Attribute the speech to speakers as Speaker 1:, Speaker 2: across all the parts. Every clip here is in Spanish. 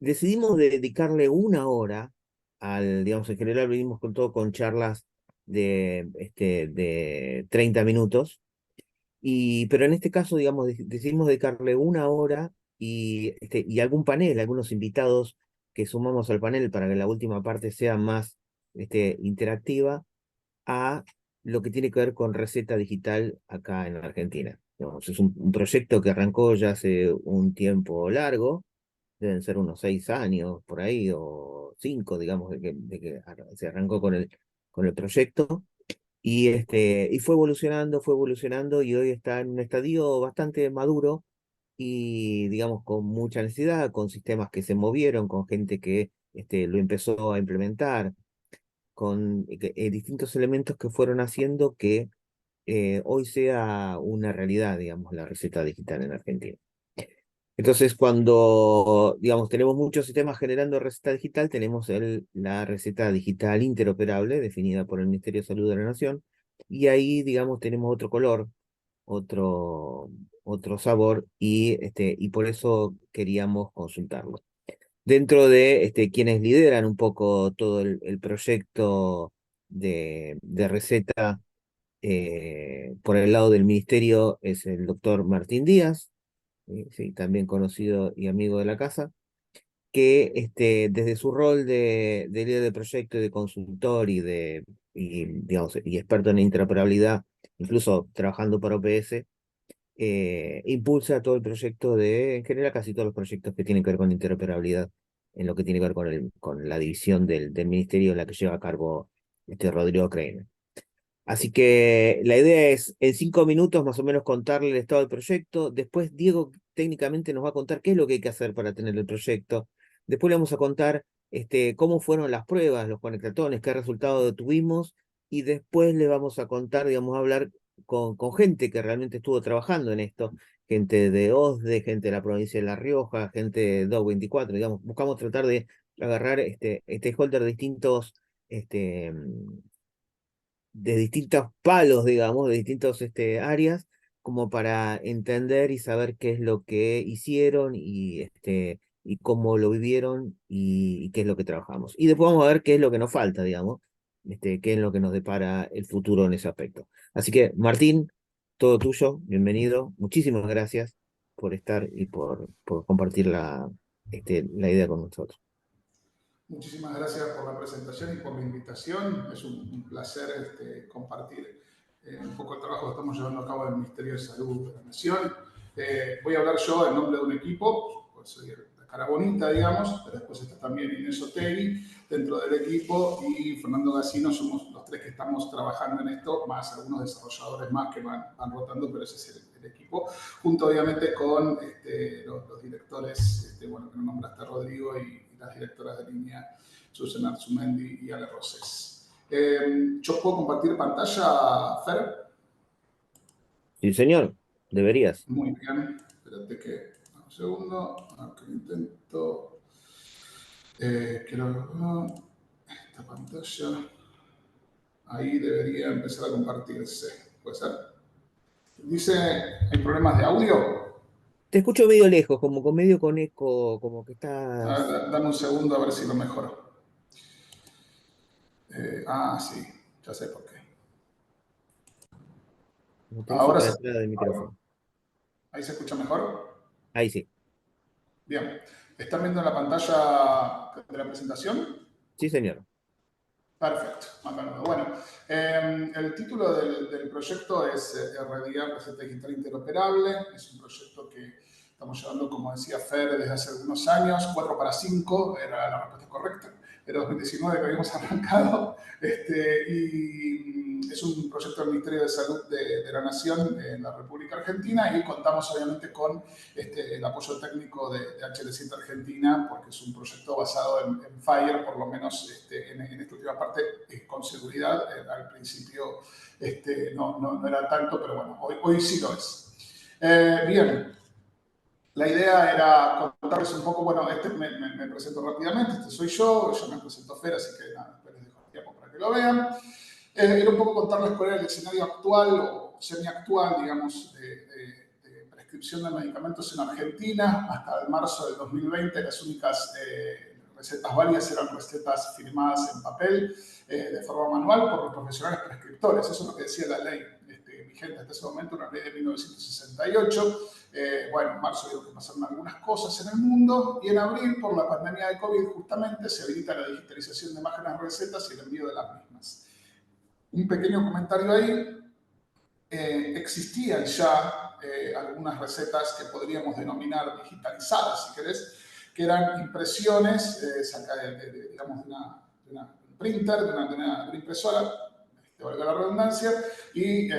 Speaker 1: decidimos dedicarle una hora digamos, en general venimos con todo con charlas de 30 minutos, pero en este caso, digamos, decidimos dedicarle una hora y algún panel, algunos invitados que sumamos al panel para que la última parte sea más interactiva a lo que tiene que ver con receta digital acá en la Argentina. Digamos, es un proyecto que arrancó ya hace un tiempo largo, deben ser unos 6 años por ahí, o 5, digamos, de que se arrancó con el proyecto. Y fue evolucionando, y hoy está en un estadio bastante maduro y, digamos, con mucha necesidad, con sistemas que se movieron, con gente que lo empezó a implementar, con distintos elementos que fueron haciendo que hoy sea una realidad, digamos, la receta digital en Argentina. Entonces, cuando, digamos, tenemos muchos sistemas generando receta digital, tenemos la receta digital interoperable definida por el Ministerio de Salud de la Nación, y ahí, digamos, tenemos otro color, otro, otro sabor, y por eso queríamos consultarlo. Dentro de quienes lideran un poco todo el proyecto de receta por el lado del ministerio es el doctor Martín Díaz, sí, también conocido y amigo de la casa, que desde su rol de líder de proyecto y de consultor digamos, y experto en interoperabilidad, incluso trabajando para OPS, impulsa todo el proyecto en general, casi todos los proyectos que tienen que ver con interoperabilidad, en lo que tiene que ver con la división del ministerio en la que lleva a cargo Rodrigo Creiner. Así que la idea es, en 5 minutos más o menos, contarle el estado del proyecto. Después Diego técnicamente nos va a contar qué es lo que hay que hacer para tener el proyecto. Después le vamos a contar cómo fueron las pruebas, los conectatones, qué resultado tuvimos. Y después le vamos a contar, digamos, a hablar con gente que realmente estuvo trabajando en esto. Gente de OSDE, gente de la provincia de La Rioja, gente de DO24. Digamos, buscamos tratar de agarrar stakeholders distintos, de distintos palos, digamos, de distintas áreas, como para entender y saber qué es lo que hicieron y cómo lo vivieron y qué es lo que trabajamos. Y después vamos a ver qué es lo que nos falta, digamos, qué es lo que nos depara el futuro en ese aspecto. Así que, Martín, todo tuyo, bienvenido. Muchísimas gracias por estar y por compartir la idea con nosotros.
Speaker 2: Muchísimas gracias por la presentación y por la invitación. Es un placer compartir un poco el trabajo que estamos llevando a cabo en el Ministerio de Salud de la Nación. Voy a hablar yo en nombre de un equipo, pues soy la cara bonita, digamos, pero después está también Inés Otegui dentro del equipo y Fernando Gassino. Somos los tres que estamos trabajando en esto, más algunos desarrolladores más que van rotando, pero ese es el equipo, junto obviamente con los directores, bueno, que nos nombraste, Rodrigo, y las directoras de línea, Susana Arzumendi y Ale Roses. ¿Yo puedo compartir pantalla, Fer?
Speaker 1: Sí, señor, deberías.
Speaker 2: Muy bien. Espérate que... Un segundo. Acá intento... quiero... esta pantalla... Ahí debería empezar a compartirse. ¿Puede ser? Dice, ¿hay problemas de audio?
Speaker 1: Te escucho medio lejos, como con medio con eco, como que estás...
Speaker 2: Dame un segundo a ver si lo mejoro. Sí, ya sé por qué.
Speaker 1: como que
Speaker 2: Ahora
Speaker 1: cerca de la
Speaker 2: se,
Speaker 1: entrada del micrófono.
Speaker 2: ahí se escucha mejor.
Speaker 1: Ahí sí.
Speaker 2: Bien. ¿Están viendo la pantalla de la presentación?
Speaker 1: Sí, señor.
Speaker 2: Perfecto. Bueno, el título del proyecto es RDIA, Receta Digital Interoperable. Es un proyecto que estamos llevando, como decía Fer, desde hace algunos años. 4 para 5 era la respuesta correcta. Era 2019 que habíamos arrancado. Y es un proyecto del Ministerio de Salud de la Nación en la República Argentina, y contamos obviamente con el apoyo técnico de HLC Argentina, porque es un proyecto basado en FHIR, por lo menos en esta última parte, con seguridad. Al principio no era tanto, pero bueno, hoy sí lo es. Bien. La idea era contarles un poco, bueno, me presento rápidamente, soy yo me presento Fer, así que nada, después les dejo el tiempo para que lo vean. Era un poco contarles cuál era el escenario actual o semi-actual, digamos, de prescripción de medicamentos en Argentina. Hasta el marzo del 2020 las únicas recetas válidas eran recetas firmadas en papel de forma manual por los profesionales prescriptores. Eso es lo que decía la ley vigente hasta ese momento, una ley de 1968. Bueno, en marzo digo que pasaron algunas cosas en el mundo y en abril, por la pandemia de COVID, justamente se habilita la digitalización de imágenes de recetas y el envío de las mismas. Un pequeño comentario ahí. Existían ya algunas recetas que podríamos denominar digitalizadas, si querés, que eran impresiones digamos, de una printer, de una impresora, valga la redundancia, y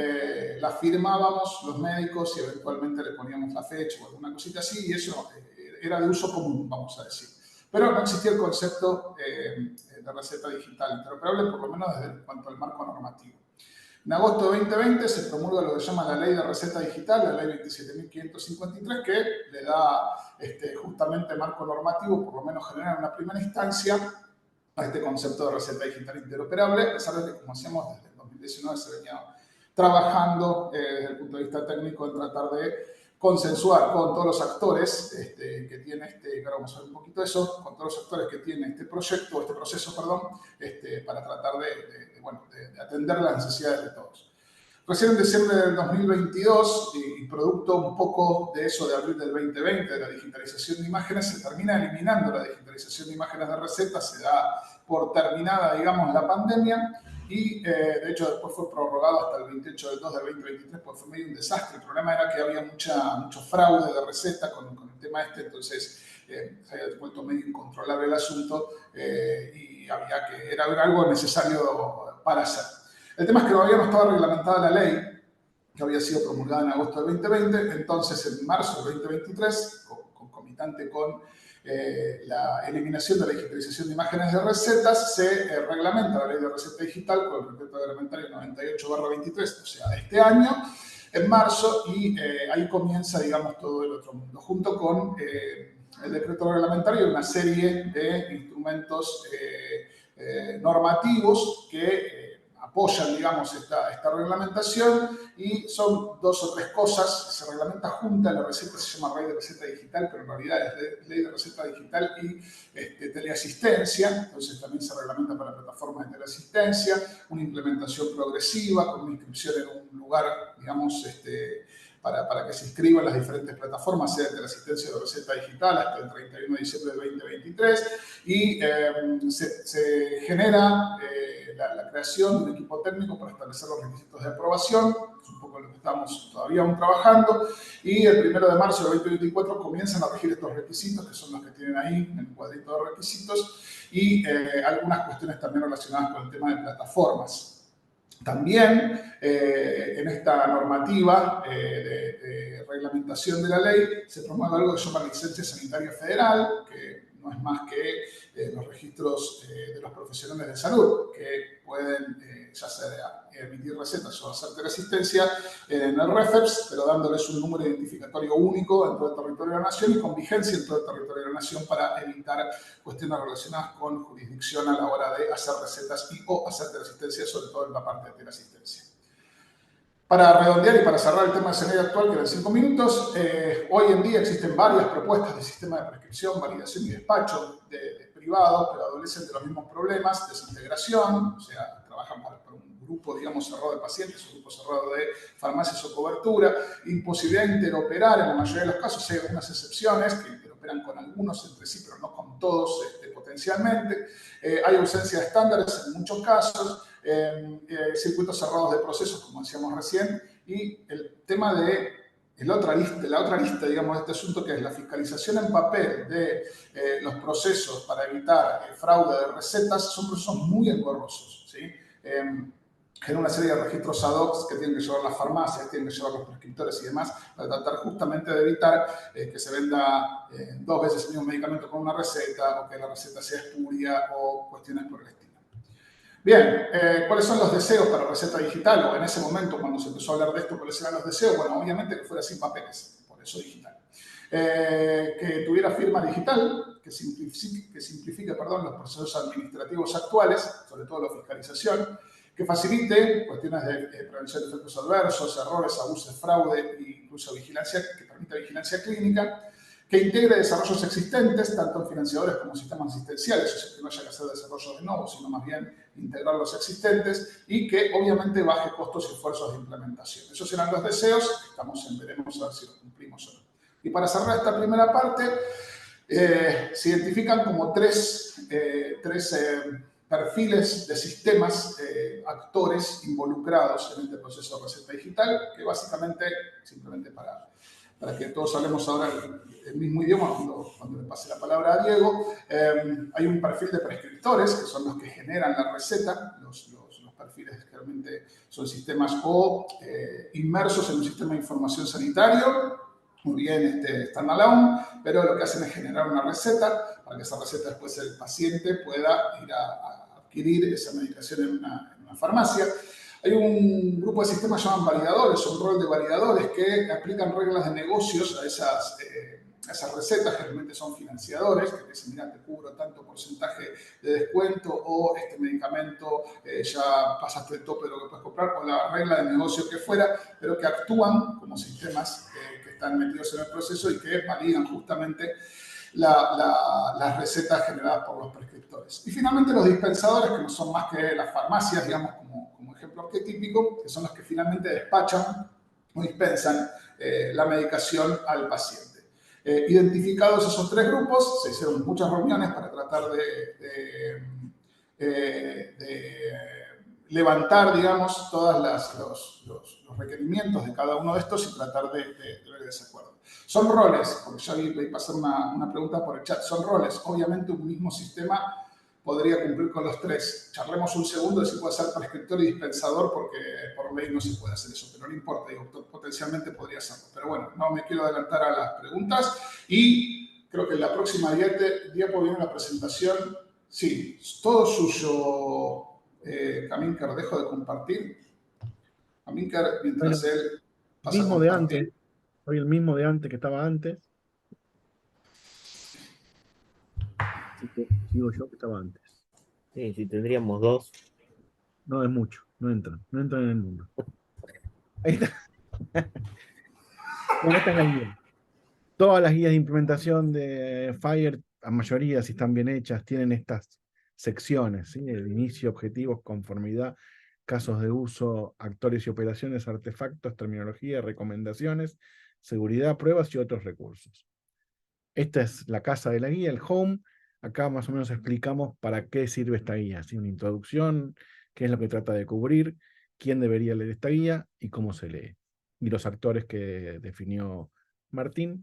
Speaker 2: las firmábamos los médicos y eventualmente le poníamos la fecha o alguna cosita así, y eso era de uso común, vamos a decir. Pero no existía el concepto de receta digital interoperable, por lo menos desde cuanto al marco normativo. En agosto de 2020 se promulga lo que se llama la Ley de Receta Digital, la Ley 27.553, que le da justamente marco normativo, por lo menos general en una primera instancia, a este concepto de receta digital interoperable, a pesar de que, como hacíamos desde el 2019, se venía trabajando desde el punto de vista técnico en tratar de consensuar con todos los actores que tiene ahora vamos a ver un poquito de eso, con todos los actores que tiene este proceso, para tratar de atender las necesidades de todos. Recién en diciembre del 2022, y producto un poco de eso de abril del 2020, de la digitalización de imágenes, se termina eliminando la digitalización de imágenes de recetas, se da por terminada, digamos, la pandemia, y de hecho después fue prorrogado hasta el 28 del 2 del 2023, pues fue medio un desastre. El problema era que había mucho fraude de receta con el tema entonces se había vuelto medio incontrolable el asunto y era algo necesario para hacer. El tema es que todavía no estaba reglamentada la ley, que había sido promulgada en agosto del 2020, entonces en marzo del 2023, concomitante con la eliminación de la digitalización de imágenes de recetas, se reglamenta la ley de receta digital con el decreto reglamentario 98/23, o sea, este año, en marzo, y ahí comienza, digamos, todo el otro mundo, junto con el decreto reglamentario y una serie de instrumentos normativos que apoyan, digamos, esta reglamentación, y son dos o tres cosas. Se reglamenta junta, la receta se llama Ley de Receta Digital, pero en realidad es Ley de Receta Digital y teleasistencia, entonces también se reglamenta para plataformas de teleasistencia, una implementación progresiva con una inscripción en un lugar, digamos, para que se inscriban las diferentes plataformas, sea de la asistencia de receta digital hasta el 31 de diciembre del 2023, y se genera la creación de un equipo técnico para establecer los requisitos de aprobación, es un poco lo que estamos todavía aún trabajando, y el 1 de marzo del 2024 comienzan a regir estos requisitos, que son los que tienen ahí en el cuadrito de requisitos, y algunas cuestiones también relacionadas con el tema de plataformas. También en esta normativa de reglamentación de la ley se promueve algo que se llama licencia sanitaria federal, que no es más que los registros de los profesionales de salud, que pueden ya sea emitir recetas o hacer teleasistencia en el REFEPS, pero dándoles un número identificatorio único en todo el territorio de la nación y con vigencia en todo el territorio de la nación para evitar cuestiones relacionadas con jurisdicción a la hora de hacer recetas y o hacer teleasistencia, sobre todo en la parte de teleasistencia. Para redondear y para cerrar el tema de sanidad actual, que eran 5 minutos, hoy en día existen varias propuestas de sistema de prescripción, validación y despacho de privados, pero adolecen de los mismos problemas, desintegración, o sea, trabajan para un grupo, digamos, cerrado de pacientes, un grupo cerrado de farmacias o cobertura, imposibilidad de interoperar en la mayoría de los casos, hay algunas excepciones que interoperan con algunos entre sí, pero no con todos potencialmente, hay ausencia de estándares en muchos casos, circuitos cerrados de procesos, como decíamos recién, y el tema de la otra lista, digamos, de este asunto, que es la fiscalización en papel de los procesos para evitar el fraude de recetas, son procesos muy engorrosos, ¿sí? Genera una serie de registros ad hoc que tienen que llevar las farmacias, tienen que llevar los prescriptores y demás, para tratar justamente de evitar que se venda 2 veces el mismo medicamento con una receta, o que la receta sea espuria, o cuestiones por el estilo. Bien, ¿cuáles son los deseos para receta digital? O en ese momento, cuando se empezó a hablar de esto, ¿cuáles eran los deseos? Bueno, obviamente que fuera sin papeles, por eso digital. Que tuviera firma digital, que simplifique los procesos administrativos actuales, sobre todo la fiscalización, que facilite cuestiones de prevención de efectos adversos, errores, abusos, fraude e incluso vigilancia, que permita vigilancia clínica, que integre desarrollos existentes, tanto en financiadores como sistemas asistenciales, o sea, que no haya que hacer desarrollos de nuevos, sino más bien integrar los existentes, y que obviamente baje costos y esfuerzos de implementación. Esos serán los deseos, veremos a ver si los cumplimos o no. Y para cerrar esta primera parte, se identifican como tres perfiles de sistemas, actores involucrados en este proceso de receta digital, que básicamente, simplemente para que todos hablemos ahora el mismo idioma, cuando le pase la palabra a Diego, hay un perfil de prescriptores, que son los que generan la receta, los perfiles que realmente son sistemas o inmersos en un sistema de información sanitario, muy bien standalone, pero lo que hacen es generar una receta, para que esa receta después el paciente pueda ir a adquirir esa medicación en una farmacia. Hay un grupo de sistemas que llaman validadores, un rol de validadores que aplican reglas de negocios a esas recetas, que realmente son financiadores, que dicen, mira, te cubro tanto porcentaje de descuento, o este medicamento ya pasaste el tope de lo que puedes comprar, o la regla de negocio que fuera, pero que actúan como sistemas que están metidos en el proceso y que validan justamente las recetas generadas por los prescriptores. Y finalmente los dispensadores, que no son más que las farmacias, digamos, como ejemplo arquetípico, que son los que finalmente despachan o dispensan la medicación al paciente. Identificados esos tres grupos, se hicieron muchas reuniones para tratar de levantar, digamos, todos los requerimientos de cada uno de estos y tratar de ver ese acuerdo. Son roles, porque ya vi pasar una pregunta por el chat, son roles. Obviamente un mismo sistema podría cumplir con los tres. Charlemos un segundo de si puede ser prescriptor y dispensador, porque por ley no se puede hacer eso, pero no importa, digo, potencialmente podría serlo. Pero bueno, no me quiero adelantar a las preguntas y creo que en la próxima diapo viene la presentación. Sí, todo suyo, Amílcar, dejo de compartir. Amílcar, mientras
Speaker 3: Bueno,
Speaker 2: él pasa a
Speaker 3: mismo de
Speaker 2: compartir.
Speaker 3: antes, soy el mismo de antes que estaba antes. Así que sigo yo que estaba antes.
Speaker 1: Sí, si tendríamos dos.
Speaker 3: No es mucho, no entran en el mundo. Ahí está. Bueno, esta es la guía. Todas las guías de implementación de Fire, la mayoría, si están bien hechas, tienen estas secciones, ¿sí? El inicio, objetivos, conformidad, casos de uso, actores y operaciones, artefactos, terminología, recomendaciones, seguridad, pruebas y otros recursos. Esta es la casa de la guía, el home. Acá más o menos explicamos para qué sirve esta guía, ¿sí? Una introducción, qué es lo que trata de cubrir, quién debería leer esta guía y cómo se lee. Y los actores que definió Martín.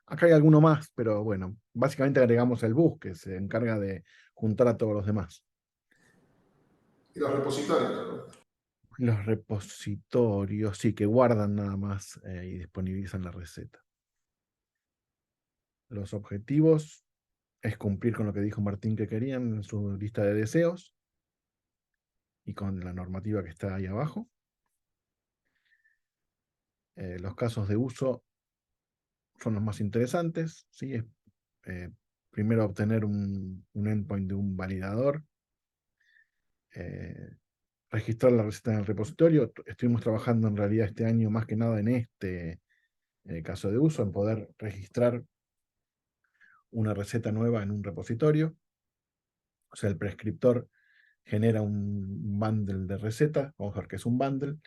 Speaker 3: Acá hay alguno más, pero bueno, básicamente agregamos el bus, que se encarga de juntar a todos los demás.
Speaker 2: Y los repositorios.
Speaker 3: Los repositorios, sí, que guardan nada más y disponibilizan la receta. Los objetivos es cumplir con lo que dijo Martín que querían en su lista de deseos y con la normativa que está ahí abajo. Los casos de uso son los más interesantes, ¿sí? Es, primero obtener un endpoint de un validador, registrar la receta en el repositorio. Estuvimos trabajando en realidad este año más que nada en este caso de uso, en poder registrar una receta nueva en un repositorio. O sea, el prescriptor genera un bundle de recetas, vamos a ver qué es un bundle.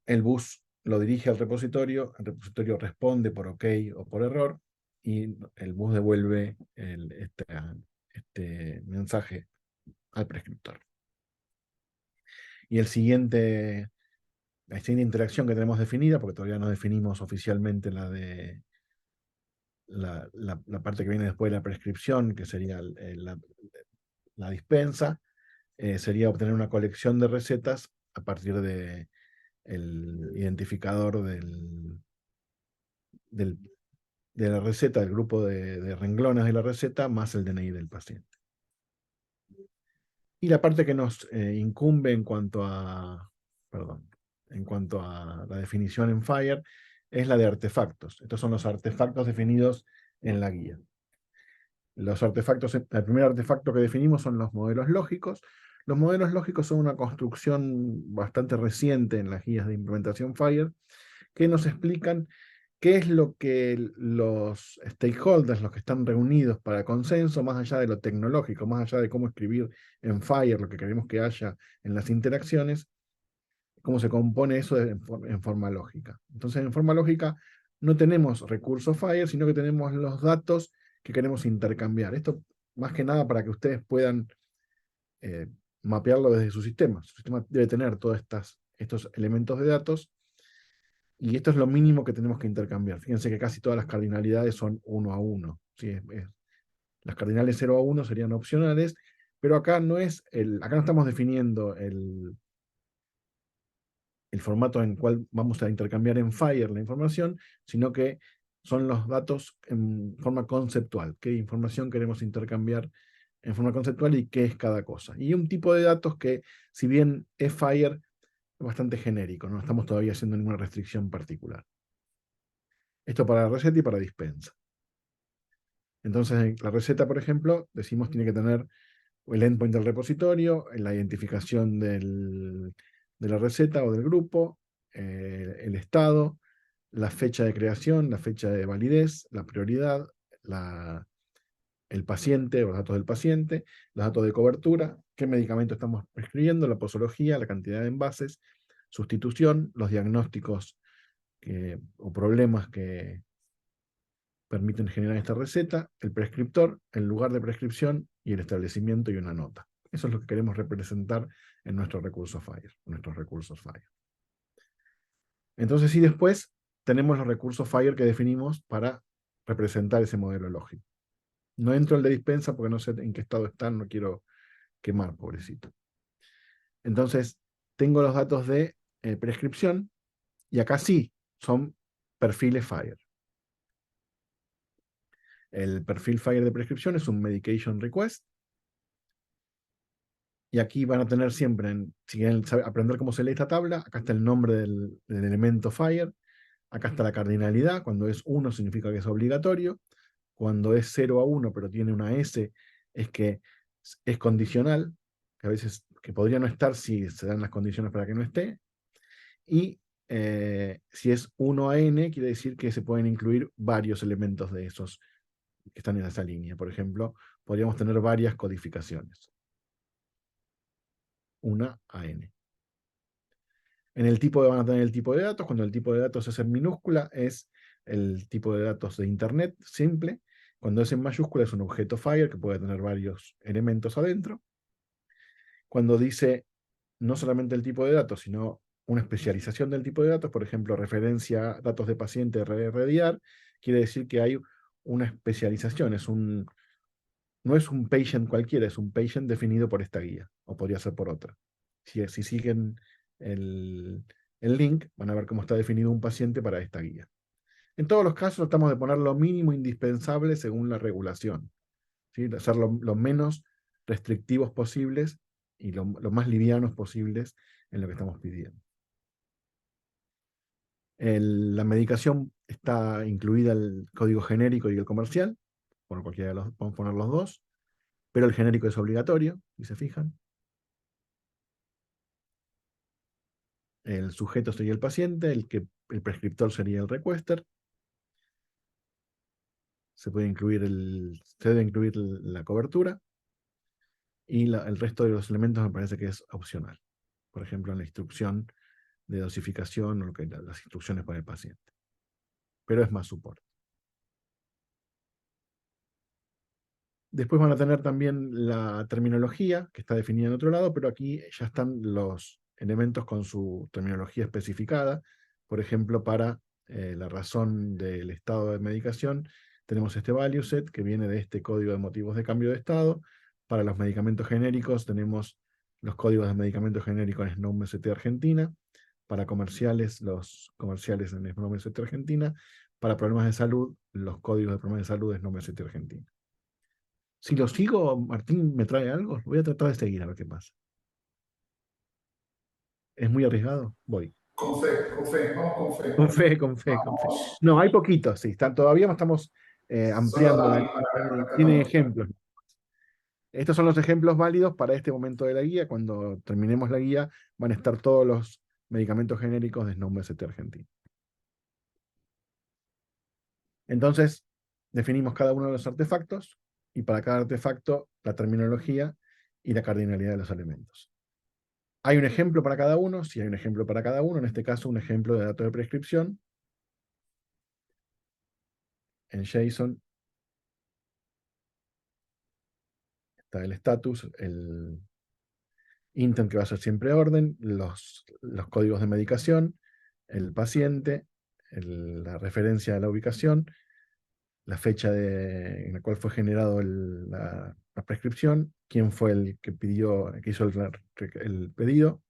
Speaker 3: El bus lo dirige al repositorio, el repositorio responde por OK o por error, y el bus devuelve este mensaje al prescriptor. Y la siguiente interacción que tenemos definida, porque todavía no definimos oficialmente la de la parte que viene después de la prescripción, que sería la dispensa, sería obtener una colección de recetas a partir de el identificador de la receta, del grupo de renglones de la receta, más el DNI del paciente. Y la parte que nos incumbe en cuanto a la definición en Fire, es la de artefactos. Estos son los artefactos definidos en la guía. Los artefactos, el primer artefacto que definimos son los modelos lógicos. Los modelos lógicos son una construcción bastante reciente en las guías de implementación FHIR, que nos explican qué es lo que los stakeholders, los que están reunidos para consenso, más allá de lo tecnológico, más allá de cómo escribir en FHIR lo que queremos que haya en las interacciones, cómo se compone eso en forma lógica. Entonces, en forma lógica no tenemos recursos FHIR, sino que tenemos los datos que queremos intercambiar. Esto más que nada para que ustedes puedan mapearlo desde su sistema. Su sistema debe tener todos estos elementos de datos y esto es lo mínimo que tenemos que intercambiar. Fíjense que casi todas las cardinalidades son 1 a 1. ¿Sí? Las cardinales 0 a 1 serían opcionales, pero acá no estamos definiendo el formato en cual vamos a intercambiar en FHIR la información, sino que son los datos en forma conceptual. ¿Qué información queremos intercambiar en forma conceptual y qué es cada cosa? Y un tipo de datos que, si bien es FHIR, es bastante genérico, no estamos todavía haciendo ninguna restricción particular. Esto para receta y para dispensa. Entonces, en la receta, por ejemplo, decimos tiene que tener el endpoint del repositorio, la identificación de la receta o del grupo, el estado, la fecha de creación, la fecha de validez, la prioridad, el paciente, los datos del paciente, los datos de cobertura, qué medicamento estamos prescribiendo, la posología, la cantidad de envases, sustitución, los diagnósticos o problemas que permiten generar esta receta, el prescriptor, el lugar de prescripción y el establecimiento y una nota. Eso es lo que queremos representar en nuestro recurso FHIR, nuestros recursos FHIR. Entonces, sí, después tenemos los recursos FHIR que definimos para representar ese modelo lógico. No entro en el de dispensa porque no sé en qué estado están, no quiero quemar, pobrecito. Entonces, tengo los datos de prescripción y acá sí, son perfiles FHIR. El perfil FHIR de prescripción es un medication request. Y aquí van a tener siempre, si quieren aprender cómo se lee esta tabla, acá está el nombre del elemento FHIR, acá está la cardinalidad, cuando es 1 significa que es obligatorio, cuando es 0 a 1 pero tiene una S es que es condicional, que a veces que podría no estar si se dan las condiciones para que no esté, y si es 1 a N quiere decir que se pueden incluir varios elementos de esos que están en esa línea. Por ejemplo, podríamos tener varias codificaciones. 1 a N. En el tipo van a tener el tipo de datos. Cuando el tipo de datos es en minúscula, es el tipo de datos de Internet simple. Cuando es en mayúscula, es un objeto FHIR que puede tener varios elementos adentro. Cuando dice no solamente el tipo de datos, sino una especialización del tipo de datos, por ejemplo, referencia a datos de paciente RDIAR, quiere decir que hay una especialización. No es un patient cualquiera, es un patient definido por esta guía, o podría ser por otra. Si siguen el link, van a ver cómo está definido un paciente para esta guía. En todos los casos tratamos de poner lo mínimo indispensable según la regulación, ¿sí? Hacer lo menos restrictivos posibles y lo más livianos posibles en lo que estamos pidiendo. La medicación está incluida el código genérico y el comercial, por cualquiera de los, podemos poner los dos, pero el genérico es obligatorio, si se fijan. El sujeto sería el paciente, el prescriptor sería el requester. Se debe incluir la cobertura. Y el resto de los elementos me parece que es opcional. Por ejemplo, en la instrucción de dosificación o las instrucciones para el paciente. Pero es más soporte. Después van a tener también la terminología, que está definida en otro lado, pero aquí ya están los elementos con su terminología especificada. Por ejemplo, para la razón del estado de medicación, tenemos este value set que viene de este código de motivos de cambio de estado. Para los medicamentos genéricos tenemos los códigos de medicamentos genéricos en SNOMED Argentina. Para comerciales, los comerciales en SNOMED Argentina. Para problemas de salud, los códigos de problemas de salud en SNOMED Argentina. Si lo sigo, Martín me trae algo. Voy a tratar de seguir a ver qué pasa. ¿Es muy arriesgado? Voy.
Speaker 2: Con fe, vamos con fe.
Speaker 3: Con fe, con fe, con fe.
Speaker 2: Vamos.
Speaker 3: No, hay poquitos, sí. Todavía no estamos
Speaker 2: Solo
Speaker 3: ampliando la
Speaker 2: David
Speaker 3: lista.
Speaker 2: para
Speaker 3: Tiene
Speaker 2: mostrar.
Speaker 3: ejemplos. Estos son los ejemplos válidos para este momento de la guía. Cuando terminemos la guía van a estar todos los medicamentos genéricos de SNOMED Argentina. Entonces, definimos cada uno de los artefactos y para cada artefacto la terminología y la cardinalidad de los elementos. ¿Hay un ejemplo para cada uno? Sí, hay un ejemplo para cada uno. En este caso, un ejemplo de dato de prescripción. En JSON está el status, el intent que va a ser siempre orden, los códigos de medicación, el paciente, la referencia a la ubicación, la fecha en la cual fue generado la prescripción, quién fue el que que hizo el pedido,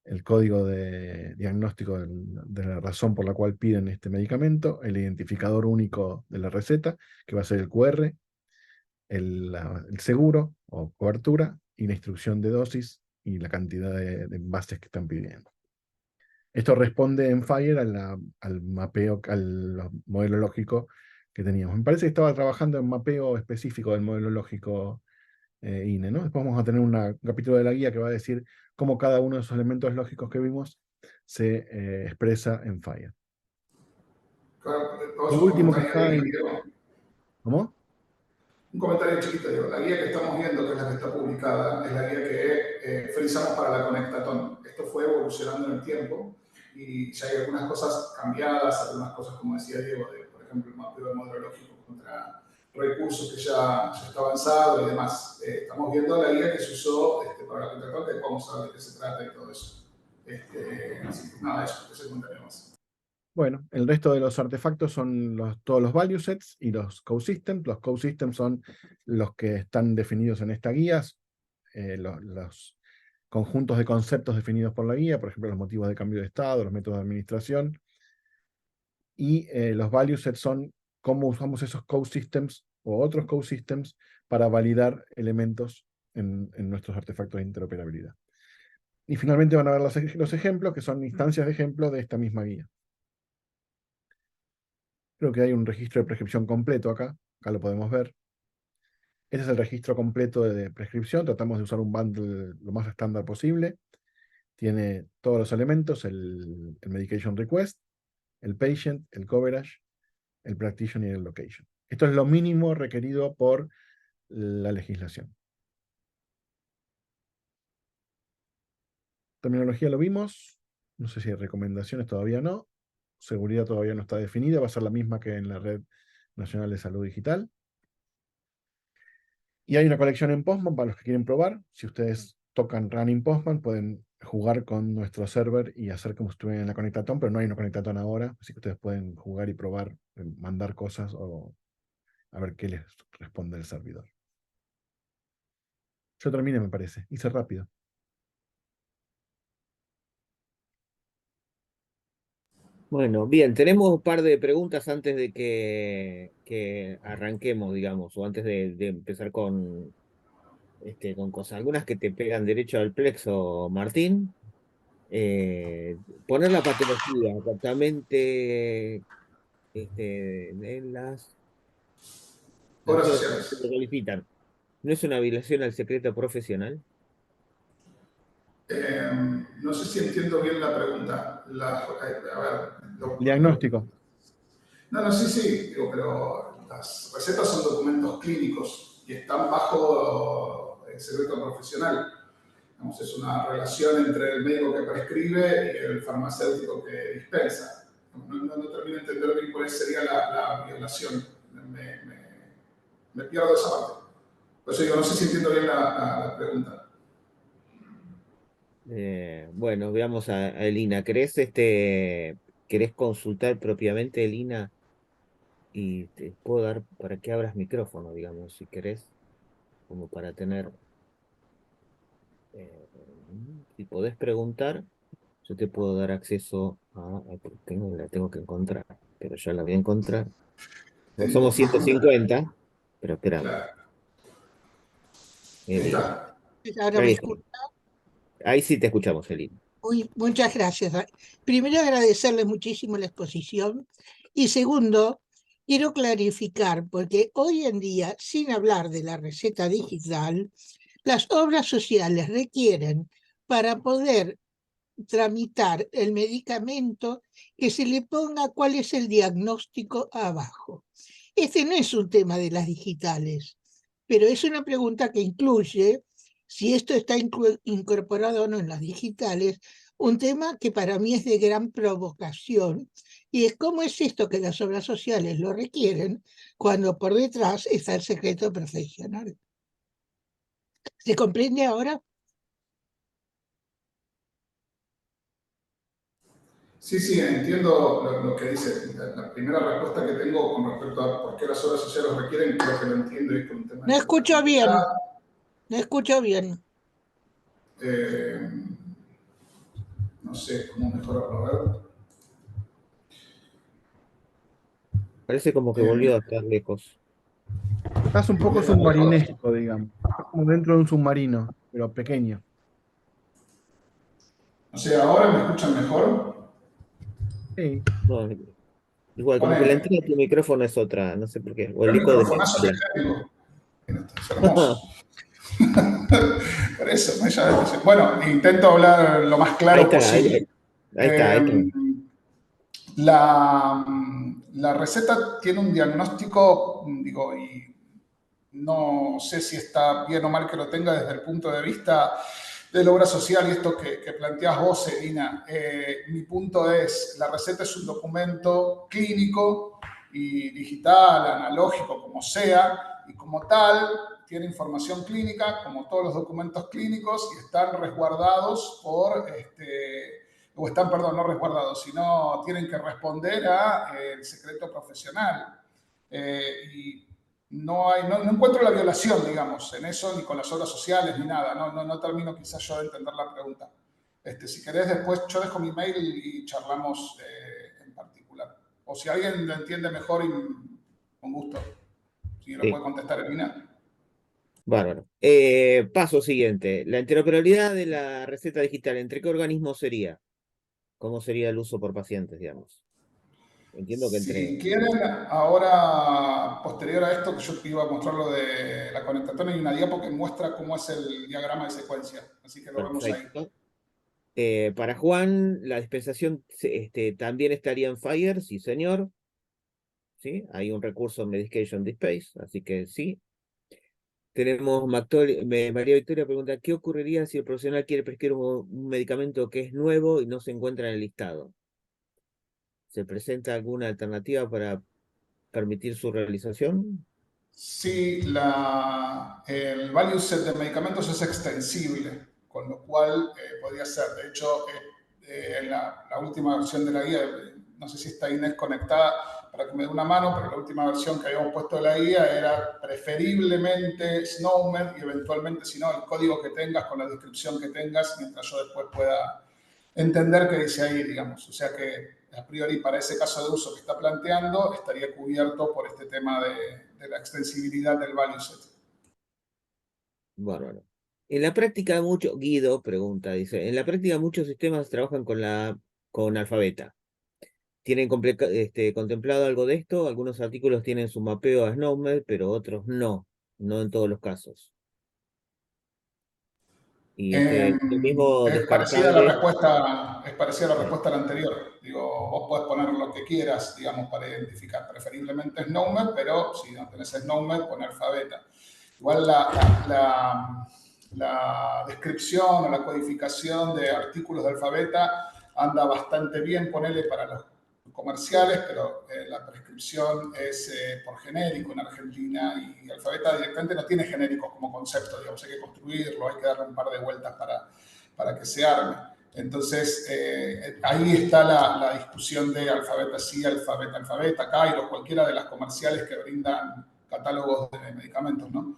Speaker 3: el código de diagnóstico de la razón por la cual piden este medicamento, el identificador único de la receta, que va a ser el QR, el seguro o cobertura, y la instrucción de dosis y la cantidad de envases que están pidiendo. Esto responde en Fire al mapeo, al modelo lógico que teníamos. Me parece que estaba trabajando en mapeo específico del modelo lógico INE, ¿no? Después vamos a tener un capítulo de la guía que va a decir cómo cada uno de esos elementos lógicos que vimos se expresa en Fire. Lo último que está en... ¿Cómo?
Speaker 2: Un comentario chiquito, digo, la guía que estamos viendo, que es la que está publicada, es la guía que frisamos para la Conectatón. Esto fue evolucionando en el tiempo y ya hay algunas cosas cambiadas, algunas cosas, como decía Diego, por ejemplo, el mapeo del modelo lógico contra recursos que ya está avanzado y demás. Estamos viendo la guía que se usó para la Conectatón, que vamos a ver de qué se trata y todo eso. Así que nada, eso, que se contaría más.
Speaker 3: Bueno, el resto de los artefactos son todos los value sets y los cosystems. Los cosystems son los que están definidos en esta guía, los conjuntos de conceptos definidos por la guía, por ejemplo, los motivos de cambio de estado, los métodos de administración. Y los value sets son cómo usamos esos cosystems o otros cosystems para validar elementos en nuestros artefactos de interoperabilidad. Y finalmente van a ver los ejemplos, que son instancias de ejemplo de esta misma guía. Creo que hay un registro de prescripción completo acá lo podemos ver. Este es el registro completo de prescripción, tratamos de usar un bundle lo más estándar posible. Tiene todos los elementos, el medication request, el patient, el coverage, el practitioner y el location. Esto es lo mínimo requerido por la legislación. Terminología lo vimos, no sé si hay recomendaciones, todavía no. Seguridad todavía no está definida, va a ser la misma que en la Red Nacional de Salud Digital. Y hay una colección en Postman para los que quieren probar. Si ustedes tocan Running Postman, pueden jugar con nuestro server y hacer como si estuvieran en la Conectatón, pero no hay una Conectatón ahora, así que ustedes pueden jugar y probar, mandar cosas o a ver qué les responde el servidor. Yo terminé, me parece. Hice rápido.
Speaker 1: Bueno, bien, tenemos un par de preguntas antes de que arranquemos, digamos, o antes de empezar con cosas. Algunas que te pegan derecho al plexo, Martín. Poner la patología exactamente de las
Speaker 2: Obras
Speaker 1: cosas que
Speaker 2: sociales.
Speaker 1: lo califican. ¿No es una violación al secreto profesional?
Speaker 2: No sé si entiendo bien la pregunta. A ver,
Speaker 3: Diagnóstico.
Speaker 2: no, sí, sí, digo, pero las recetas son documentos clínicos y están bajo el secreto profesional. Digamos, es una relación entre el médico que prescribe y el farmacéutico que dispensa. No termino de entender bien cuál sería la violación. Me pierdo esa parte. Por eso digo, no sé si entiendo bien la pregunta.
Speaker 1: Bueno, veamos a Elina. ¿Querés consultar propiamente, Elina? Y te puedo dar para que abras micrófono, digamos, si querés, como para tener, eh, si podés preguntar, yo te puedo dar acceso la tengo que encontrar, pero ya la voy a encontrar.
Speaker 2: Tengo
Speaker 1: Somos
Speaker 2: pregunta.
Speaker 1: 150, pero espérame.
Speaker 2: Claro. Ahí
Speaker 1: Elina.
Speaker 2: está.
Speaker 4: Ahora me
Speaker 1: Ahí está.
Speaker 4: escucho.
Speaker 1: Ahí sí te escuchamos, Elina.
Speaker 4: Muchas gracias. Primero, agradecerles muchísimo la exposición. Y segundo, quiero clarificar, porque hoy en día, sin hablar de la receta digital, las obras sociales requieren, para poder tramitar el medicamento, que se le ponga cuál es el diagnóstico abajo. Este no es un tema de las digitales, pero es una pregunta que incluye, si esto está incorporado o no en las digitales, un tema que para mí es de gran provocación, y es cómo es esto que las obras sociales lo requieren cuando por detrás está el secreto profesional. ¿Se comprende ahora?
Speaker 2: Sí, sí, entiendo lo que dice. La primera respuesta que tengo con respecto a por qué las obras sociales lo requieren, creo que lo entiendo, y es por un tema
Speaker 4: No
Speaker 2: de
Speaker 4: escucho
Speaker 2: trazabilidad.
Speaker 4: bien, no escucho bien.
Speaker 2: Eh, no sé cómo mejorarlo. A ver.
Speaker 1: Parece como que
Speaker 2: Eh,
Speaker 1: volvió a estar lejos.
Speaker 3: Estás un poco
Speaker 2: ¿Volvió a estar lejos?
Speaker 3: submarinesco, digamos. Estás como dentro de un submarino, pero pequeño.
Speaker 2: O sea, ¿ahora me escuchan mejor?
Speaker 3: Sí.
Speaker 1: No, igual, como que la
Speaker 2: Ponele.
Speaker 1: entrada de tu micrófono es otra, no sé por qué. O
Speaker 2: ¿Qué
Speaker 1: el eco de mi
Speaker 2: microfonazo que
Speaker 1: sala.
Speaker 2: tengo? Esto es hermoso. Por eso, ¿no? Bueno, intento hablar lo más
Speaker 1: Ahí
Speaker 2: claro
Speaker 1: está,
Speaker 2: posible.
Speaker 1: ahí está, ahí está.
Speaker 2: Eh, la receta tiene un diagnóstico, digo, y no sé si está bien o mal que lo tenga desde el punto de vista de la obra social y esto que planteas vos, Elina. Mi punto es, la receta es un documento clínico y digital, analógico, como sea, y como tal tiene información clínica, como todos los documentos clínicos, y están resguardados o están, perdón, no resguardados, sino tienen que responder a el secreto profesional. Y no encuentro la violación, digamos, en eso, ni con las obras sociales, ni nada. No termino quizás yo de entender la pregunta. Si querés, después yo dejo mi mail y charlamos en particular. O si alguien lo entiende mejor, y con gusto, si lo
Speaker 1: Sí,
Speaker 2: puede contestar Elina.
Speaker 1: bárbaro. Paso siguiente. La interoperabilidad de la receta digital, ¿entre qué organismos sería? ¿Cómo sería el uso por pacientes, digamos? Entiendo que
Speaker 2: Si
Speaker 1: entre...
Speaker 2: quieren, ahora, posterior a esto, que yo iba a mostrar lo de la conectatoria, hay una diapo que muestra cómo es el diagrama de secuencia. Así que lo vemos ahí.
Speaker 1: Perfecto. Para Juan, la dispensación también estaría en Fire, sí, señor. ¿Sí? Hay un recurso en Medication Displace, así que sí. Tenemos María Victoria pregunta, ¿qué ocurriría si el profesional quiere prescribir un medicamento que es nuevo y no se encuentra en el listado? ¿Se presenta alguna alternativa para permitir su realización?
Speaker 2: Sí, el value set de medicamentos es extensible, con lo cual podría ser. De hecho, en la última versión de la guía, no sé si está Inés conectada para que me dé una mano, pero la última versión que habíamos puesto de la guía era preferiblemente SNOMED y eventualmente, si no, el código que tengas con la descripción que tengas, mientras yo después pueda entender qué dice ahí, digamos. O sea que a priori para ese caso de uso que está planteando estaría cubierto por este tema de la extensibilidad del value set.
Speaker 1: Bárbaro. En la práctica Guido pregunta, dice, en la práctica muchos sistemas trabajan con Alfabeta. ¿Tienen contemplado algo de esto? Algunos artículos tienen su mapeo a SNOMED, pero otros no en todos los casos. Y lo mismo descartable.
Speaker 2: Es parecida a la respuesta a la anterior. Digo, vos podés poner lo que quieras, digamos, para identificar. Preferiblemente SNOMED, pero si no tenés SNOMED, pon Alfabeta. Igual la descripción o la codificación de artículos de Alfabeta anda bastante bien, ponele para los comerciales, pero la prescripción es por genérico en Argentina, y Alfabeta directamente no tiene genéricos como concepto, digamos, hay que construirlo, hay que darle un par de vueltas para que se arme. Entonces, ahí está la discusión de Alfabeta sí, Alfabeta, Kairos, cualquiera de las comerciales que brindan catálogos de medicamentos, ¿no?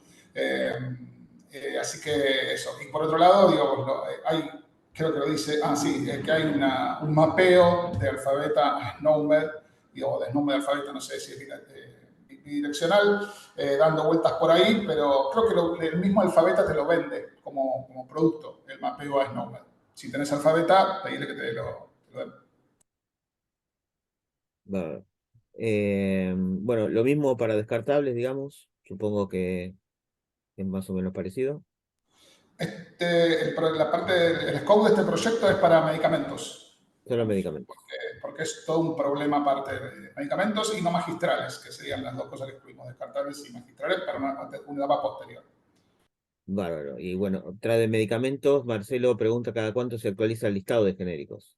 Speaker 2: Así que eso. Y por otro lado, digo, hay, creo que lo dice, sí, que hay un mapeo de Alfabeta a SNOMED, o de SNOMED a Alfabeta, no sé si es bidireccional, dando vueltas por ahí, pero creo que el mismo Alfabeta te lo vende como producto, el mapeo a SNOMED. Si tenés Alfabeta, pedile que te lo den.
Speaker 1: Bárbaro. Bueno, lo mismo para descartables, digamos. Supongo que es más o menos parecido.
Speaker 2: La parte del scope de este proyecto es para medicamentos,
Speaker 1: Solo
Speaker 2: digamos,
Speaker 1: medicamentos.
Speaker 2: porque es todo un problema aparte de medicamentos y no magistrales, que serían las dos cosas que excluimos, descartables y magistrales, para una etapa posterior.
Speaker 1: Bárbaro. Y bueno, otra de medicamentos, Marcelo pregunta cada cuánto se actualiza el listado de genéricos.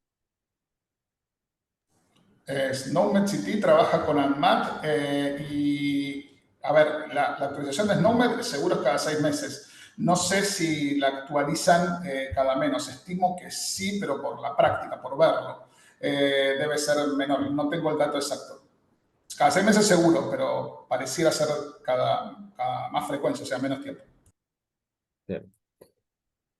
Speaker 2: SNOMED City trabaja con ANMAT y, a ver, la actualización de SNOMED seguro es cada 6 meses. No sé si la actualizan cada menos. Estimo que sí, pero por la práctica, por verlo. Debe ser menor. No tengo el dato exacto. Cada 6 meses seguro, pero pareciera ser cada más frecuencia, o sea, menos tiempo.
Speaker 1: Claro.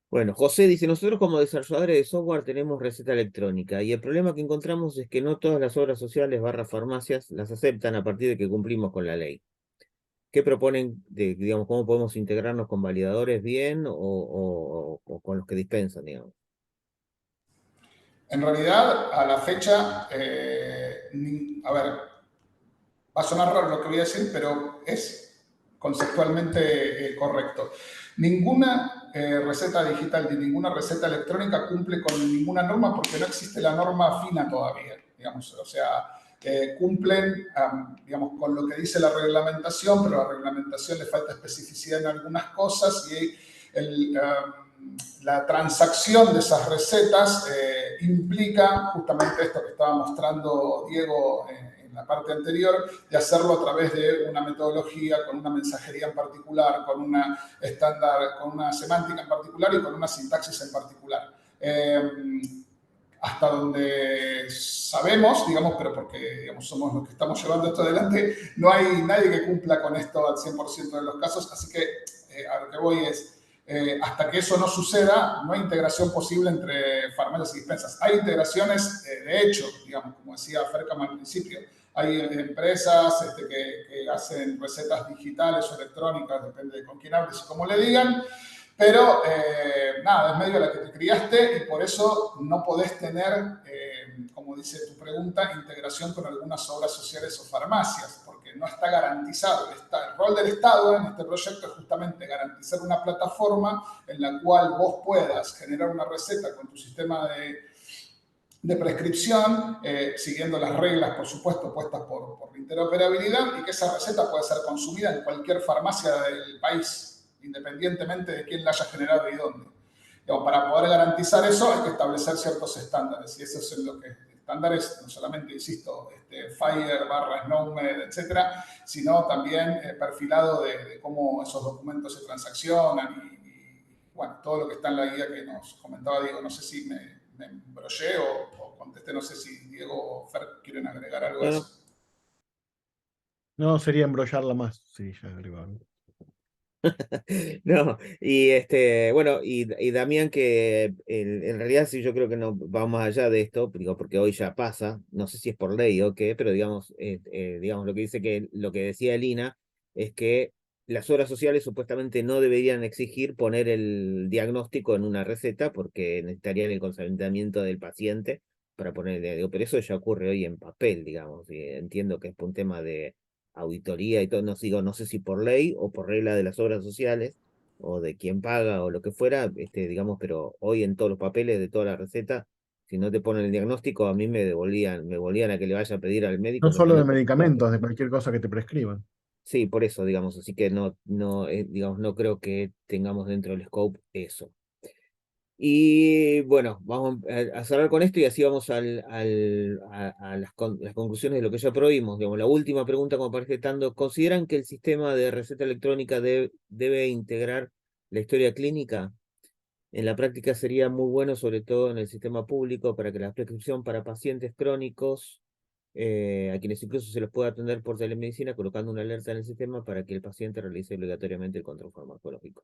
Speaker 1: Bueno, José dice, nosotros como desarrolladores de software tenemos receta electrónica y el problema que encontramos es que no todas las obras sociales barra farmacias las aceptan a partir de que cumplimos con la ley. ¿Qué proponen de, digamos, cómo podemos integrarnos con validadores bien o con los que dispensan, digamos?
Speaker 2: En realidad, a la fecha, a ver, va a sonar raro lo que voy a decir, pero es conceptualmente correcto. Ninguna receta digital ni ninguna receta electrónica cumple con ninguna norma porque no existe la norma fina todavía, digamos. O sea, cumplen, digamos, con lo que dice la reglamentación, pero a la reglamentación le falta especificidad en algunas cosas y la transacción de esas recetas implica justamente esto que estaba mostrando Diego en la parte anterior, de hacerlo a través de una metodología, con una mensajería en particular, con una estándar, con una semántica en particular y con una sintaxis en particular. Hasta donde sabemos, digamos, pero porque digamos, somos los que estamos llevando esto adelante, no hay nadie que cumpla con esto al 100% de los casos, así que a lo que voy es, hasta que eso no suceda, no hay integración posible entre farmacias y dispensas. Hay integraciones, de hecho, digamos, como decía Fercam al principio, hay empresas que hacen recetas digitales o electrónicas, depende de con quién hables y cómo le digan, pero nada, es medio la que te criaste y por eso no podés tener, como dice tu pregunta, integración con algunas obras sociales o farmacias, porque no está garantizado. El rol del Estado en este proyecto es justamente garantizar una plataforma en la cual vos puedas generar una receta con tu sistema de prescripción, siguiendo las reglas, por supuesto, puestas por la interoperabilidad, y que esa receta pueda ser consumida en cualquier farmacia del país, independientemente de quién la haya generado y dónde. Digamos, para poder garantizar eso hay que establecer ciertos estándares, y eso es lo que estándares, no solamente, insisto, FHIR, SNOMED, etcétera, sino también perfilado de cómo esos documentos se transaccionan bueno, todo lo que está en la guía que nos comentaba Diego. No sé si me embrollé o contesté, no sé si Diego o Fer quieren agregar algo a
Speaker 1: No,
Speaker 2: eso.
Speaker 1: no.
Speaker 3: No, sería embrollarla más. Sí, ya agregado.
Speaker 1: No, y bueno, y Damián, que en realidad sí, yo creo que no va más allá de esto, digo, porque hoy ya pasa, no sé si es por ley o qué, pero digamos lo que dice que lo que decía Elina es que las obras sociales supuestamente no deberían exigir poner el diagnóstico en una receta porque necesitarían el consentimiento del paciente para poner el digo, pero eso ya ocurre hoy en papel, digamos, y entiendo que es por un tema de auditoría y todo, no digo, no sé si por ley o por regla de las obras sociales o de quién paga o lo que fuera, digamos, pero hoy en todos los papeles de toda la receta, si no te ponen el diagnóstico, a mí me volvían a que le vaya a pedir al
Speaker 3: No
Speaker 1: médico que me
Speaker 3: solo de
Speaker 1: anote el diagnóstico.
Speaker 3: medicamentos, de cualquier cosa que te prescriban.
Speaker 1: Sí, por eso, digamos, así que digamos, no creo que tengamos dentro del scope eso. Y bueno, vamos a cerrar con esto y así vamos a las conclusiones de lo que ya prohibimos. Digamos, la última pregunta, como parece estando, ¿consideran que el sistema de receta electrónica debe integrar la historia clínica? En la práctica sería muy bueno, sobre todo en el sistema público, para que la prescripción para pacientes crónicos, a quienes incluso se los pueda atender por telemedicina, colocando una alerta en el sistema para que el paciente realice obligatoriamente el control farmacológico.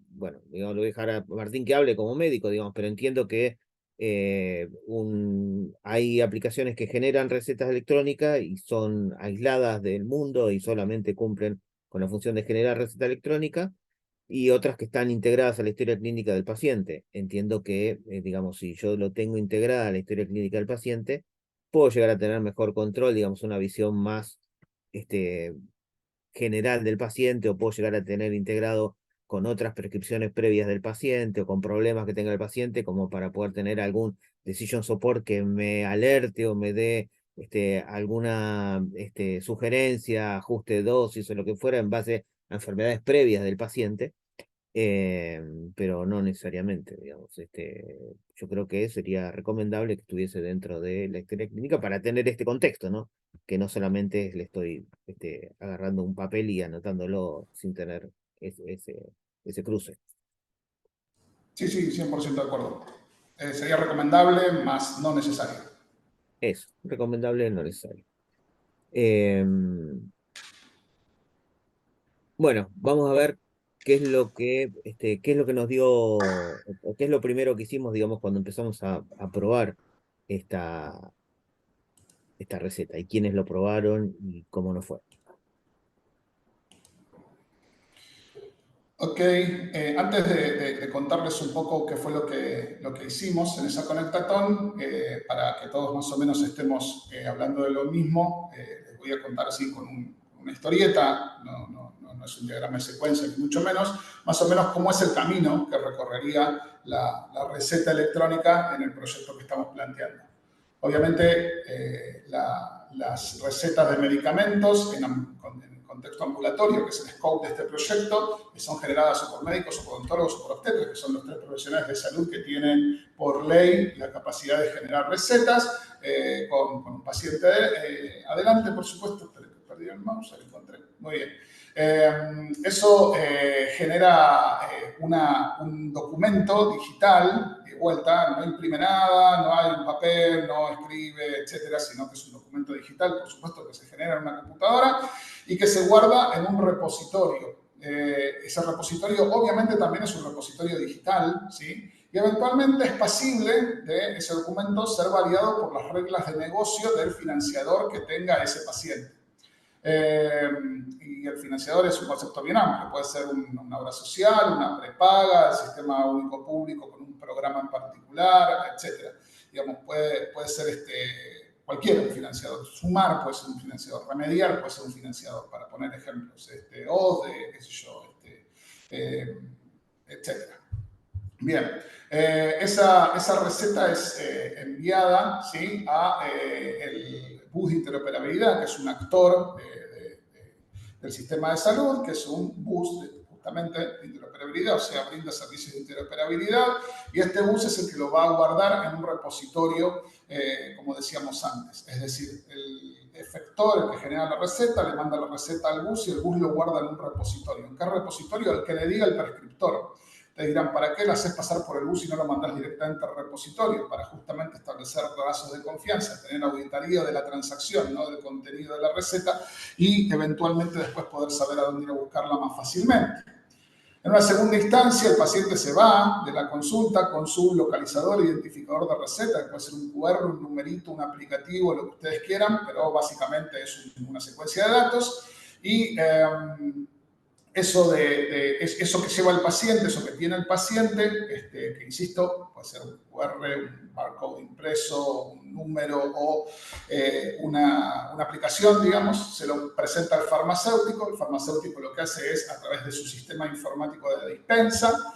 Speaker 1: Bueno, digamos, lo voy a dejar a Martín que hable como médico, digamos, pero entiendo que hay aplicaciones que generan recetas electrónicas y son aisladas del mundo y solamente cumplen con la función de generar receta electrónica, y otras que están integradas a la historia clínica del paciente. Entiendo que, digamos, si yo lo tengo integrada a la historia clínica del paciente, puedo llegar a tener mejor control, digamos, una visión más general del paciente, o puedo llegar a tener integrado con otras prescripciones previas del paciente o con problemas que tenga el paciente, como para poder tener algún decision support que me alerte o me dé alguna sugerencia, ajuste de dosis o lo que fuera en base a enfermedades previas del paciente. Pero no necesariamente, digamos. Yo creo que sería recomendable que estuviese dentro de la historia clínica para tener este contexto, ¿no? Que no solamente le estoy agarrando un papel y anotándolo sin tener ese cruce.
Speaker 2: Sí, sí, 100% de acuerdo. Sería recomendable, más no necesario.
Speaker 1: Eso, recomendable, no necesario. Bueno, vamos a ver qué es lo qué es lo que nos dio, o qué es lo primero que hicimos, digamos, cuando empezamos a probar esta, esta receta, y quiénes lo probaron y cómo nos fue.
Speaker 2: Ok, antes de contarles un poco qué fue lo que hicimos en esa Conectatón, para que todos más o menos estemos hablando de lo mismo, les voy a contar así con una historieta, no es un diagrama de secuencia, ni mucho menos, más o menos cómo es el camino que recorrería la receta electrónica en el proyecto que estamos planteando. Obviamente, las recetas de medicamentos en contexto ambulatorio, que es el scope de este proyecto, que son generadas o por médicos o por odontólogos o por obstetras, que son los tres profesionales de salud que tienen por ley la capacidad de generar recetas, con un paciente adelante, por supuesto. Perdí el mouse, lo encontré. Muy bien. Eso genera un documento digital, de vuelta, no imprime nada, no hay un papel, no escribe, etcétera, sino que es un documento digital, por supuesto, que se genera en una computadora y que se guarda en un repositorio. Ese repositorio obviamente también es un repositorio digital, ¿sí? Y eventualmente es pasible de ese documento ser validado por las reglas de negocio del financiador que tenga ese paciente. Y el financiador es un concepto bien amplio, puede ser una obra social, una prepaga, el sistema único público con un programa en particular, etc. Digamos, puede ser cualquier financiador. Sumar puede ser un financiador, Remediar puede ser un financiador, para poner ejemplos, ODE, qué sé yo, etc. Bien, esa receta es enviada, ¿sí?, a el bus de interoperabilidad, que es un actor del sistema de salud, que es un bus justamente de interoperabilidad, o sea, brinda servicios de interoperabilidad, y este bus es el que lo va a guardar en un repositorio, como decíamos antes. Es decir, el efector, el que genera la receta, le manda la receta al bus y el bus lo guarda en un repositorio. ¿En qué repositorio? El que le diga el prescriptor. Te dirán, ¿para qué lo haces pasar por el bus y no lo mandas directamente al repositorio? Para justamente establecer lazos de confianza, tener auditoría de la transacción, ¿no?, del contenido de la receta, y eventualmente después poder saber a dónde ir a buscarla más fácilmente. En una segunda instancia, el paciente se va de la consulta con su localizador, identificador de receta, que puede ser un QR, un numerito, un aplicativo, lo que ustedes quieran, pero básicamente es una secuencia de datos. Y eso que lleva el paciente, eso que tiene el paciente, que insisto, puede ser un QR, un barcode impreso, un número o una aplicación, digamos, se lo presenta al farmacéutico. El farmacéutico lo que hace es, a través de su sistema informático de dispensa,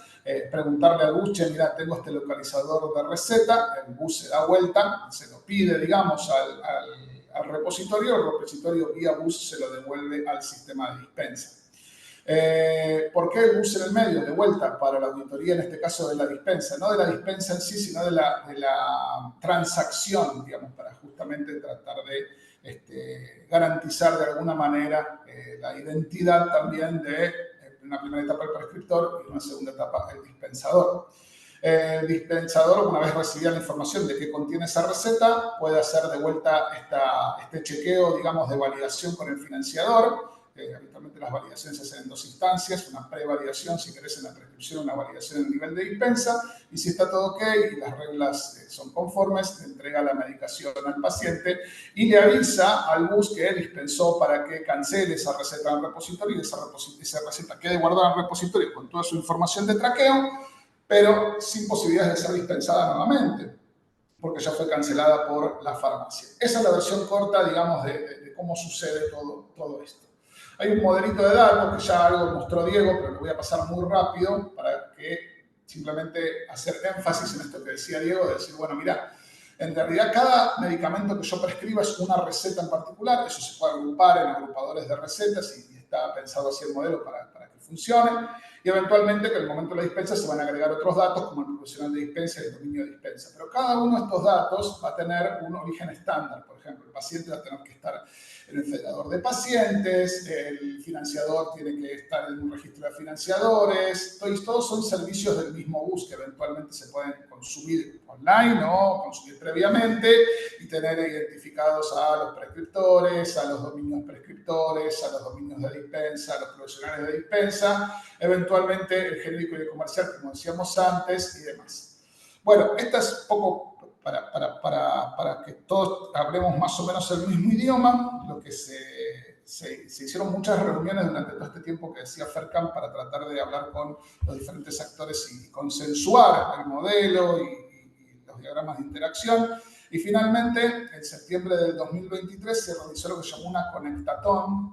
Speaker 2: preguntarle al bus, che, mira, tengo este localizador de receta. El bus se da vuelta, se lo pide, digamos, al repositorio. El repositorio vía bus se lo devuelve al sistema de dispensa. ¿Por qué el bus en el medio? De vuelta, para la auditoría, en este caso de la dispensa, no de la dispensa en sí, sino de la transacción, digamos, para justamente tratar de garantizar de alguna manera la identidad también de una primera etapa el prescriptor y una segunda etapa el dispensador. El dispensador, una vez recibida la información de qué contiene esa receta, puede hacer de vuelta este chequeo, digamos, de validación con el financiador. Habitualmente las validaciones se hacen en dos instancias, una prevalidación, si querés, en la prescripción, una validación en nivel de dispensa, y si está todo ok y las reglas son conformes, le entrega la medicación al paciente y le avisa al bus que dispensó para que cancele esa receta en el repositorio, y esa receta quede guardada en el repositorio con toda su información de traqueo, pero sin posibilidades de ser dispensada nuevamente. porque ya fue cancelada por la farmacia. Esa es la versión corta, digamos, de cómo sucede todo esto. Hay un modelito de datos que ya algo mostró Diego, pero lo voy a pasar muy rápido para que simplemente hacer énfasis en esto que decía Diego, de decir, bueno, mira, en realidad cada medicamento que yo prescriba es una receta en particular, eso se puede agrupar en agrupadores de recetas y está pensado así el modelo para que funcione, y eventualmente que en el momento de la dispensa se van a agregar otros datos como el profesional de dispensa y el dominio de dispensa. Pero cada uno de estos datos va a tener un origen estándar. Por ejemplo, el paciente va a tener que estar en el federador de pacientes, el financiador tiene que estar en un registro de financiadores, todos son servicios del mismo bus que eventualmente se pueden consumir online o consumir previamente y tener identificados a los prescriptores, a los dominios prescriptores, a los dominios de dispensa, a los profesionales de dispensa, eventualmente el genérico y el comercial, como decíamos antes, y demás. Bueno, esta es un poco para que todos hablemos más o menos el mismo idioma. Lo que se hicieron muchas reuniones durante todo este tiempo que decía FERCAM para tratar de hablar con los diferentes actores y consensuar el modelo y los diagramas de interacción. Y finalmente, en septiembre del 2023, se realizó lo que se llamó una conectatón.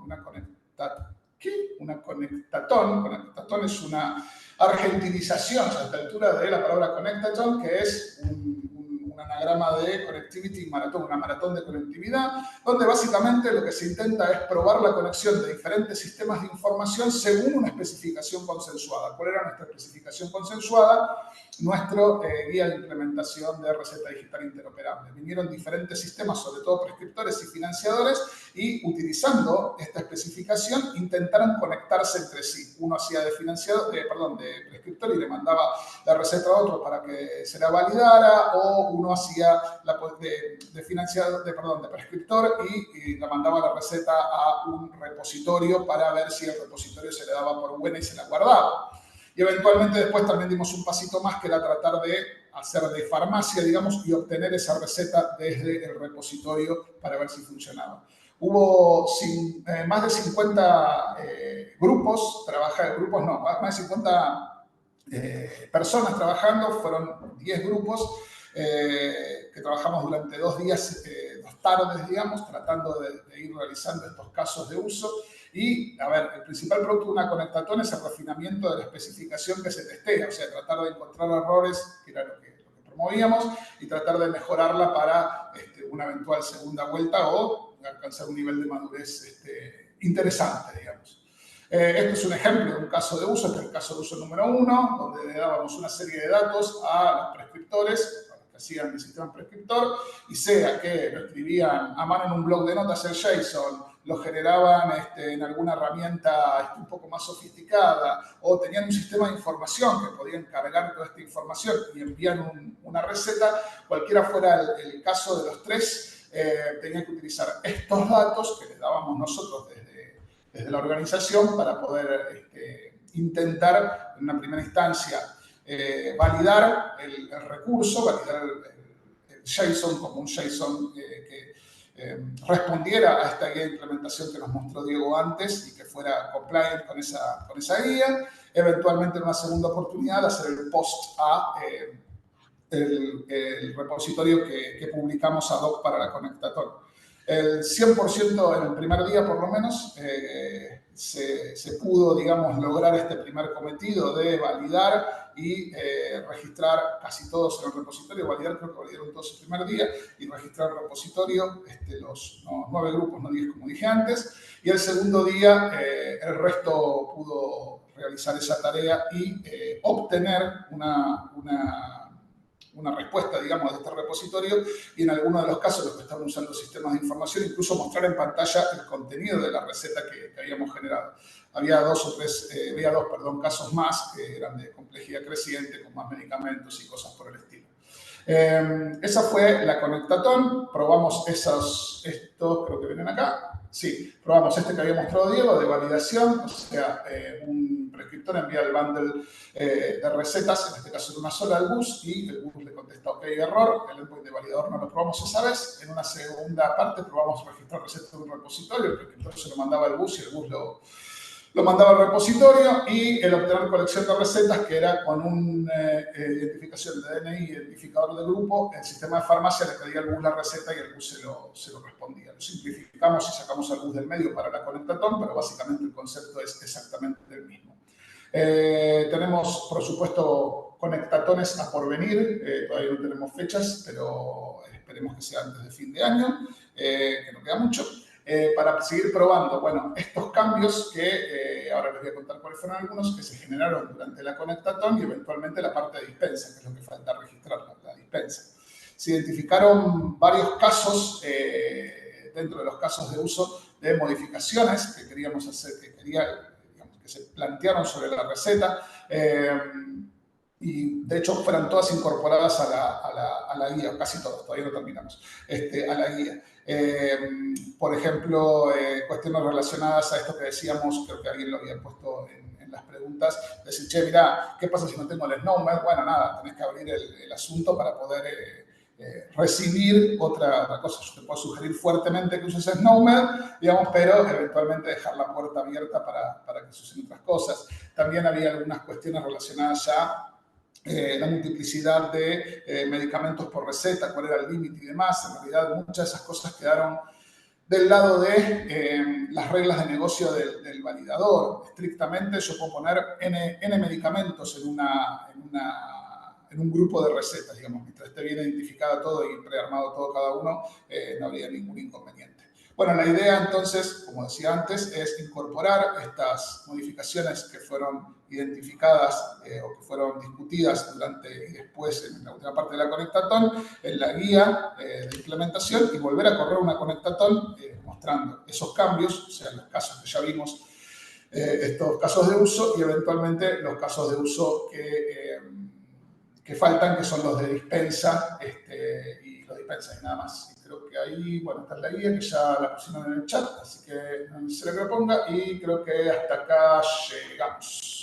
Speaker 2: Conectatón es una argentinización a esta altura de la palabra conectatón, que es un anagrama de connectivity maratón, una maratón de conectividad, donde básicamente lo que se intenta es probar la conexión de diferentes sistemas de información según una especificación consensuada. ¿Cuál era nuestra especificación consensuada? Nuestro guía de implementación de receta digital interoperable. Vinieron diferentes sistemas, sobre todo prescriptores y financiadores, y utilizando esta especificación intentaron conectarse entre sí. Uno hacía de prescriptor y le mandaba la receta a otro para que se la validara, o uno hacía de prescriptor y la mandaba la receta a un repositorio para ver si el repositorio se le daba por buena y se la guardaba. Y eventualmente después también dimos un pasito más, que era tratar de hacer de farmacia, digamos, y obtener esa receta desde el repositorio para ver si funcionaba. Hubo más de 50 más de 50 personas trabajando, fueron 10 grupos que trabajamos durante 2 días, 2 tardes, digamos, tratando de ir realizando estos casos de uso. Y, a ver, el principal producto de una conectatón es el refinamiento de la especificación que se testea, o sea, tratar de encontrar errores, que era lo que promovíamos, y tratar de mejorarla para una eventual segunda vuelta o alcanzar un nivel de madurez interesante, digamos. Este es un ejemplo de un caso de uso, este es el caso de uso número 1, donde le dábamos una serie de datos a los prescriptores, que hacían el sistema prescriptor, y sea que lo escribían a mano en un bloc de notas en JSON, lo generaban en alguna herramienta un poco más sofisticada, o tenían un sistema de información que podían cargar toda esta información y enviar una receta, cualquiera fuera el caso de los 3, tenían que utilizar estos datos que les dábamos nosotros desde la organización para poder intentar en una primera instancia validar el recurso, validar el JSON como un JSON que respondiera a esta guía de implementación que nos mostró Diego antes y que fuera compliant con esa guía. Eventualmente, en una segunda oportunidad, hacer el post a el repositorio que publicamos ad hoc para la conectatón. El 100% en el primer día, por lo menos, se pudo, digamos, lograr este primer cometido de validar y registrar casi todos en el repositorio. Validar, creo que validaron todos el primer día, y registrar el repositorio, los 9 grupos, no 10 como dije antes. Y el segundo día, el resto pudo realizar esa tarea y obtener una respuesta, digamos, de este repositorio, y en algunos de los casos, los que estaban usando sistemas de información, incluso mostrar en pantalla el contenido de la receta que habíamos generado. Había dos casos más que eran de complejidad creciente, con más medicamentos y cosas por el estilo. Esa fue la conectatón. Probamos estos, creo que vienen acá. Sí, probamos este que había mostrado Diego, de validación, o sea, un prescriptor envía el bundle de recetas, en este caso de una sola al bus, y el bus le contesta OK, error. El endpoint de validador no lo probamos esa vez. En una segunda parte probamos registrar recetas de un repositorio, el prescriptor se lo mandaba al bus y el bus lo mandaba al repositorio, y el obtener colección de recetas, que era con una identificación de DNI, identificador de grupo, el sistema de farmacia le pedía al bus la receta y el bus se lo respondía. Lo simplificamos y sacamos al bus del medio para la Conectatón, pero básicamente el concepto es exactamente el mismo. Tenemos, por supuesto, conectatones a por venir. Todavía no tenemos fechas, pero esperemos que sea antes de fin de año, que no queda mucho. Para seguir probando, bueno, estos cambios que ahora les voy a contar cuáles fueron algunos que se generaron durante la Conectatón y eventualmente la parte de dispensa, que es lo que falta registrar, la dispensa. Se identificaron varios casos, dentro de los casos de uso, de modificaciones que queríamos hacer, que se plantearon sobre la receta, y de hecho fueron todas incorporadas a la guía, casi todas, todavía no terminamos, a la guía. Por ejemplo, cuestiones relacionadas a esto que decíamos, creo que alguien lo había puesto en las preguntas, decir, che, mira, ¿qué pasa si no tengo el SNOMED? Bueno, nada, tenés que abrir el asunto para poder recibir otra cosa. Yo te puedo sugerir fuertemente que uses SNOMED, digamos, pero eventualmente dejar la puerta abierta para que se usen otras cosas. También había algunas cuestiones relacionadas ya la multiplicidad de medicamentos por receta, cuál era el límite y demás. En realidad, muchas de esas cosas quedaron del lado de las reglas de negocio del validador. Estrictamente, yo puedo poner N medicamentos en un grupo de recetas, digamos. Mientras esté bien identificada todo y prearmado todo cada uno, no habría ningún inconveniente. Bueno, la idea entonces, como decía antes, es incorporar estas modificaciones que fueron identificadas o que fueron discutidas durante y después en la última parte de la Conectatón, en la guía de implementación, y volver a correr una Conectatón mostrando esos cambios, o sea, los casos que ya vimos, estos casos de uso, y eventualmente los casos de uso que faltan, que son los de dispensa, y los dispensas y nada más. Y creo que ahí, bueno, está la guía que ya la pusieron en el chat, así que no se le proponga, y creo que hasta acá llegamos.